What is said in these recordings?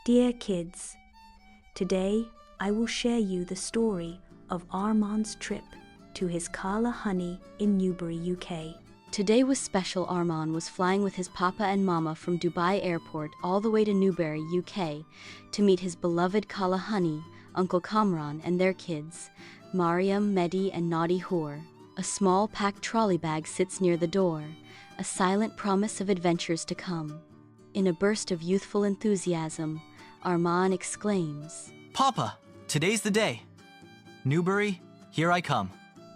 Dear kids, today I will share you the story of Armaan's trip to his Kala honey in Newbury, UK. Today was special. Armaan was flying with his papa and mama from Dubai airport all the way to Newbury, UK, to meet his beloved Kala honey, Uncle Kamran, and their kids, Mariam, Mehdi, and Naughty Hoor. A small packed trolley bag sits near the door, a silent promise of adventures to come. In a burst of youthful enthusiasm, Armaan exclaims, "Papa, today's the day. Newbury, here I come."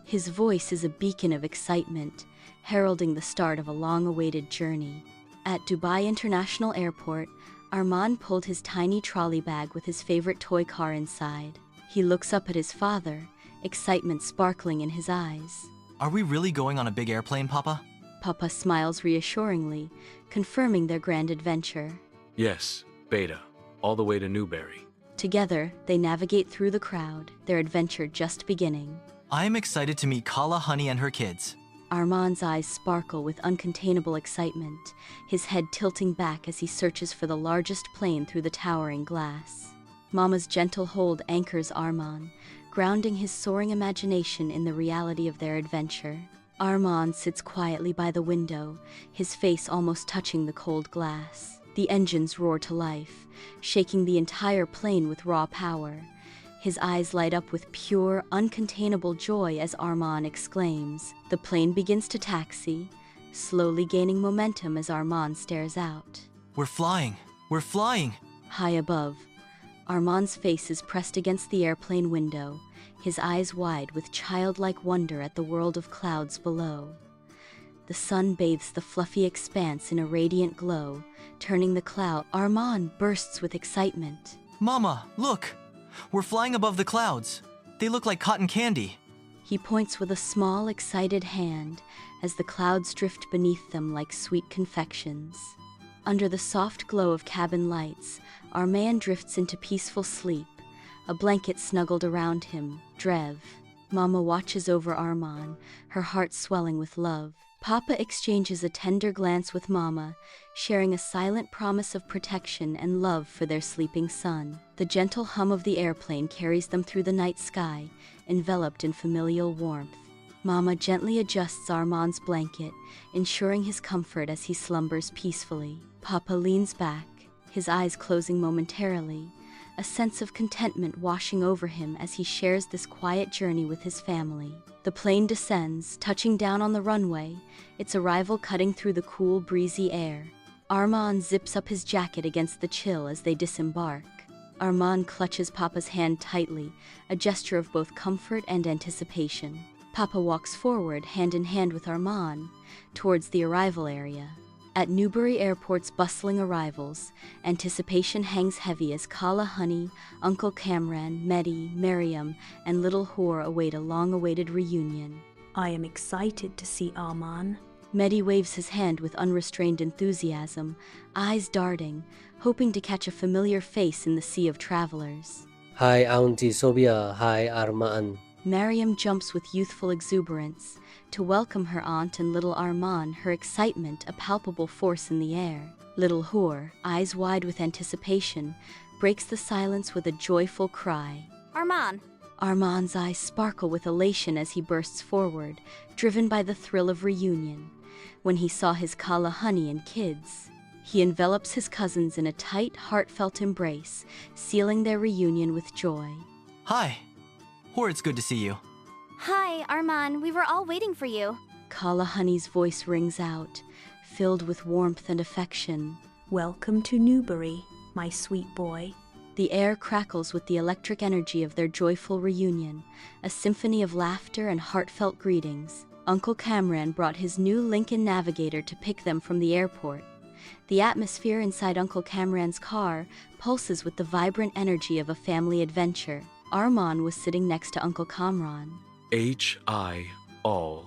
His voice is a beacon of excitement, heralding the start of a long-awaited journey. At Dubai International Airport, Armaan pulled his tiny trolley bag with his favorite toy car inside. He looks up at his father, excitement sparkling in his eyes. "Are we really going on a big airplane, Papa?" Papa smiles reassuringly, confirming their grand adventure. Yes, Beta, all the way to Newbury. Together, they navigate through the crowd, their adventure just beginning. I am excited to meet Kala honey and her kids. Armaan's eyes sparkle with uncontainable excitement, his head tilting back as he searches for the largest plane through the towering glass. Mama's gentle hold anchors Armaan, grounding his soaring imagination in the reality of their adventure. Armaan sits quietly by the window, his face almost touching the cold glass. The engines roar to life, shaking the entire plane with raw power. His eyes light up with pure, uncontainable joy as Armaan exclaims. The plane begins to taxi, slowly gaining momentum as Armaan stares out. "We're flying! We're flying!" High above, Armaan's face is pressed against the airplane window, his eyes wide with childlike wonder at the world of clouds below. The sun bathes the fluffy expanse in a radiant glow, turning the cloud. Armaan bursts with excitement. "Mama, look! We're flying above the clouds. They look like cotton candy." He points with a small, excited hand as the clouds drift beneath them like sweet confections. Under the soft glow of cabin lights, Armaan drifts into peaceful sleep, a blanket snuggled around him, Drev. Mama watches over Armaan, her heart swelling with love. Papa exchanges a tender glance with Mama, sharing a silent promise of protection and love for their sleeping son. The gentle hum of the airplane carries them through the night sky, enveloped in familial warmth. Mama gently adjusts Armaan's blanket, ensuring his comfort as he slumbers peacefully. Papa leans back, his eyes closing momentarily, a sense of contentment washing over him as he shares this quiet journey with his family. The plane descends, touching down on the runway, its arrival cutting through the cool, breezy air. Armaan zips up his jacket against the chill as they disembark. Armaan clutches Papa's hand tightly, a gesture of both comfort and anticipation. Papa walks forward, hand in hand with Armaan, towards the arrival area. At Newbury Airport's bustling arrivals, anticipation hangs heavy as Kala honey, Uncle Kamran, Mehdi, Mariam, and little Hoor await a long-awaited reunion. I am excited to see Armaan. Mehdi waves his hand with unrestrained enthusiasm, eyes darting, hoping to catch a familiar face in the sea of travelers. Hi Auntie Sobia, hi Armaan. Mariam jumps with youthful exuberance to welcome her aunt and little Armaan, her excitement a palpable force in the air. Little Hoor, eyes wide with anticipation, breaks the silence with a joyful cry. Armaan! Armaan's eyes sparkle with elation as he bursts forward, driven by the thrill of reunion. When he saw his Kala honey and kids, he envelops his cousins in a tight, heartfelt embrace, sealing their reunion with joy. "Hi! Hoor, it's good to see you." Hi, Armaan. We were all waiting for you. Kala honey's voice rings out, filled with warmth and affection. Welcome to Newbury, my sweet boy. The air crackles with the electric energy of their joyful reunion, a symphony of laughter and heartfelt greetings. Uncle Kamran brought his new Lincoln Navigator to pick them from the airport. The atmosphere inside Uncle Kamran's car pulses with the vibrant energy of a family adventure. Armaan was sitting next to Uncle Kamran. All.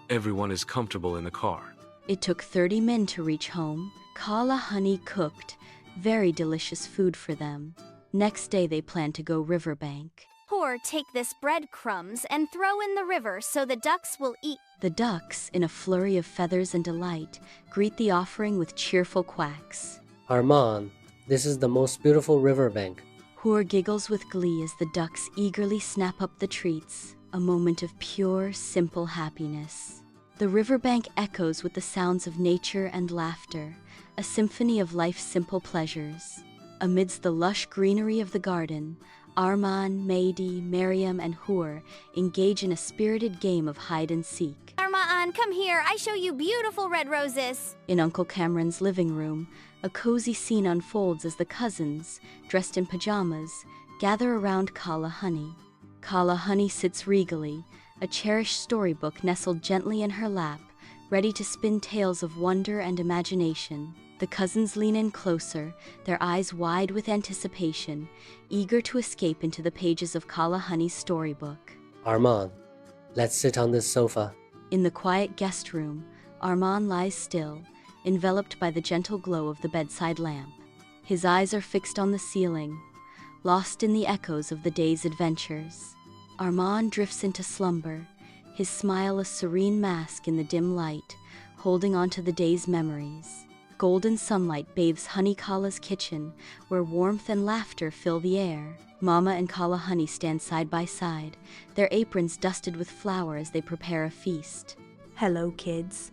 Everyone is comfortable in the car. It took 30 men to reach home. Kala honey cooked very delicious food for them. Next day they planned to go riverbank. Hoor, take this breadcrumbs and throw in the river so the ducks will eat. The ducks, in a flurry of feathers and delight, greet the offering with cheerful quacks. Armaan, This is the most beautiful riverbank. Hoor giggles with glee as the ducks eagerly snap up the treats, a moment of pure, simple happiness. The riverbank echoes with the sounds of nature and laughter, a symphony of life's simple pleasures. Amidst the lush greenery of the garden, Armaan, Mehdi, Mariam, and Hoor engage in a spirited game of hide and seek. Armaan, come here. I show you beautiful red roses. In Uncle Cameron's living room, a cozy scene unfolds as the cousins, dressed in pajamas, gather around Kala Honey. Kala Honey sits regally, a cherished storybook nestled gently in her lap, ready to spin tales of wonder and imagination. The cousins lean in closer, their eyes wide with anticipation, eager to escape into the pages of Kala Honey's storybook. Armaan, let's sit on this sofa. In the quiet guest room, Armaan lies still, enveloped by the gentle glow of the bedside lamp. His eyes are fixed on the ceiling, lost in the echoes of the day's adventures. Armaan drifts into slumber, his smile a serene mask in the dim light, holding on to the day's memories. Golden sunlight bathes Honey Kala's kitchen, where warmth and laughter fill the air. Mama and Kala Honey stand side by side, their aprons dusted with flour as they prepare a feast. Hello, kids.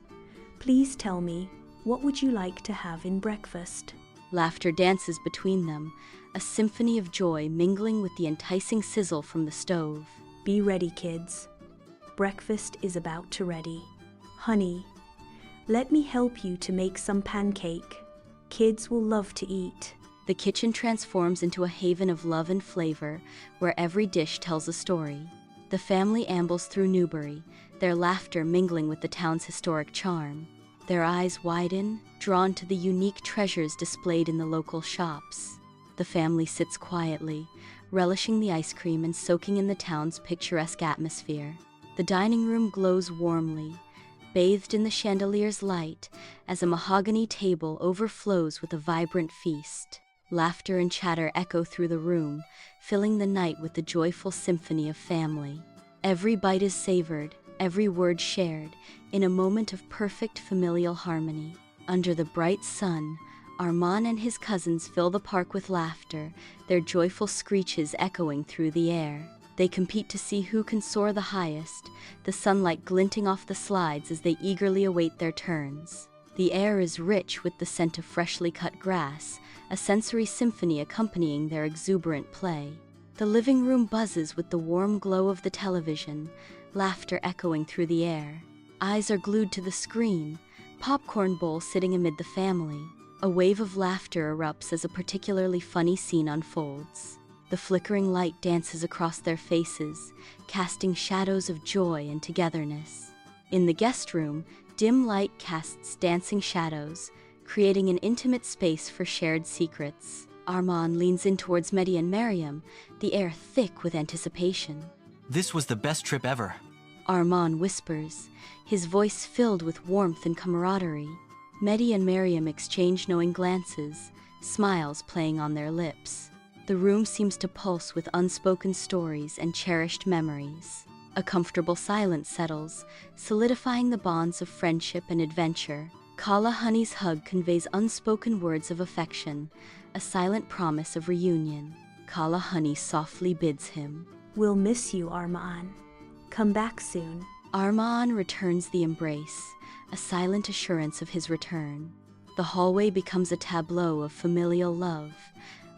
Please tell me, what would you like to have in breakfast? Laughter dances between them, a symphony of joy mingling with the enticing sizzle from the stove. Be ready, kids. Breakfast is about to ready. Honey, let me help you to make some pancake. Kids will love to eat. The kitchen transforms into a haven of love and flavor, where every dish tells a story. The family ambles through Newbury, their laughter mingling with the town's historic charm. Their eyes widen, drawn to the unique treasures displayed in the local shops. The family sits quietly, relishing the ice cream and soaking in the town's picturesque atmosphere. The dining room glows warmly, bathed in the chandelier's light, as a mahogany table overflows with a vibrant feast. Laughter and chatter echo through the room, filling the night with the joyful symphony of family. Every bite is savored, every word shared, in a moment of perfect familial harmony. Under the bright sun, Armaan and his cousins fill the park with laughter, their joyful screeches echoing through the air. They compete to see who can soar the highest, the sunlight glinting off the slides as they eagerly await their turns. The air is rich with the scent of freshly cut grass, a sensory symphony accompanying their exuberant play. The living room buzzes with the warm glow of the television, laughter echoing through the air. Eyes are glued to the screen, popcorn bowl sitting amid the family. A wave of laughter erupts as a particularly funny scene unfolds. The flickering light dances across their faces, casting shadows of joy and togetherness. In the guest room, dim light casts dancing shadows, creating an intimate space for shared secrets. Armaan leans in towards Mehdi and Mariam, the air thick with anticipation. This was the best trip ever. Armaan whispers, his voice filled with warmth and camaraderie. Mehdi and Mariam exchange knowing glances, smiles playing on their lips. The room seems to pulse with unspoken stories and cherished memories. A comfortable silence settles, solidifying the bonds of friendship and adventure. Kala Honey's hug conveys unspoken words of affection, a silent promise of reunion. Kala Honey softly bids him, We'll miss you, Armaan. Come back soon. Armaan returns the embrace, a silent assurance of his return. The hallway becomes a tableau of familial love,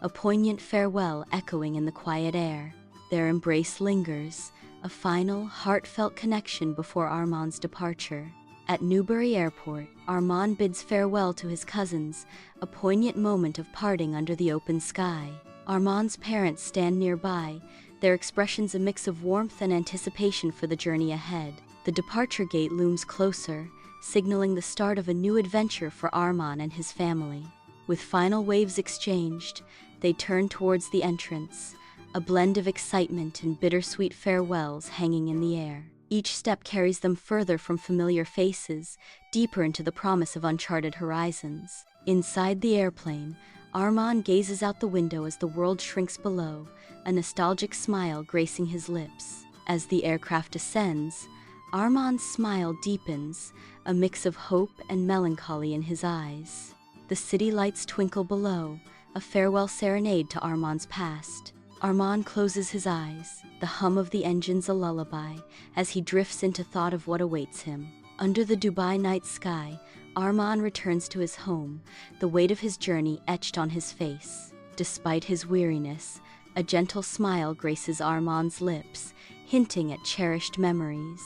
a poignant farewell echoing in the quiet air. Their embrace lingers, a final, heartfelt connection before Armaan's departure. At Newbury Airport, Armaan bids farewell to his cousins, a poignant moment of parting under the open sky. Armaan's parents stand nearby, their expressions a mix of warmth and anticipation for the journey ahead. The departure gate looms closer, signaling the start of a new adventure for Armaan and his family. With final waves exchanged, they turn towards the entrance, a blend of excitement and bittersweet farewells hanging in the air. Each step carries them further from familiar faces, deeper into the promise of uncharted horizons. Inside the airplane, Armaan gazes out the window as the world shrinks below, a nostalgic smile gracing his lips. As the aircraft ascends, Armaan's smile deepens, a mix of hope and melancholy in his eyes. The city lights twinkle below, a farewell serenade to Armaan's past. Armaan closes his eyes, the hum of the engines a lullaby, as he drifts into thought of what awaits him. Under the Dubai night sky, Armaan returns to his home, the weight of his journey etched on his face. Despite his weariness, a gentle smile graces Armaan's lips, hinting at cherished memories.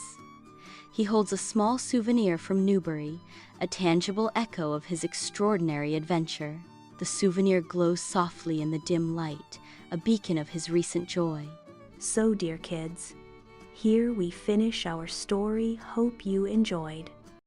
He holds a small souvenir from Newbury, a tangible echo of his extraordinary adventure. The souvenir glows softly in the dim light, a beacon of his recent joy. So, dear kids, here we finish our story. Hope you enjoyed.